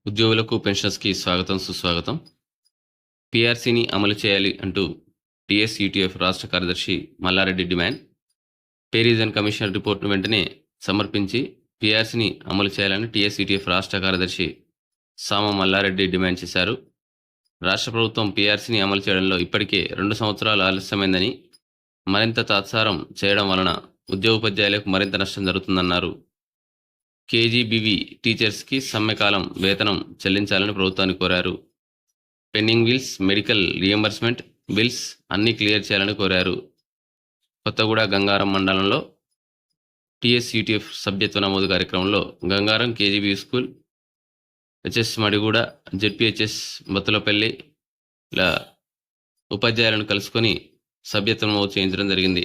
ఉద్యోగులకు పెన్షనర్స్కి స్వాగతం సుస్వాగతం. పీఆర్సీని అమలు చేయాలి అంటూ టీఎస్యూటీఎఫ్ రాష్ట్ర కార్యదర్శి Malla Reddy demand. Pay revision commissioner రిపోర్టును వెంటనే సమర్పించి పీఆర్సీని అమలు చేయాలని టీఎస్యూటీఎఫ్ రాష్ట్ర కార్యదర్శి సామ మల్లారెడ్డి డిమాండ్ చేశారు. రాష్ట్ర ప్రభుత్వం పీఆర్సీని అమలు చేయడంలో ఇప్పటికే 2 సంవత్సరాలు ఆలస్యమైందని, మరింత తాత్సారం చేయడం వలన ఉద్యోగోపాధ్యాయులకు మరింత నష్టం జరుగుతుందన్నారు. కేజీబీవీ టీచర్స్కి సమ్మెకాలం వేతనం చెల్లించాలని ప్రభుత్వాన్ని కోరారు. Pending bills, medical reimbursement bills అన్నీ క్లియర్ చేయాలని కోరారు. కొత్తగూడ గంగారం మండలంలో టీఎస్యూటీఎఫ్ సభ్యత్వ నమోదు కార్యక్రమంలో Gangaram KGBV school, HS Madiguda, ZPHS Battulapalli ఉపాధ్యాయులను కలుసుకొని సభ్యత్వ నమోదు చేయించడం జరిగింది.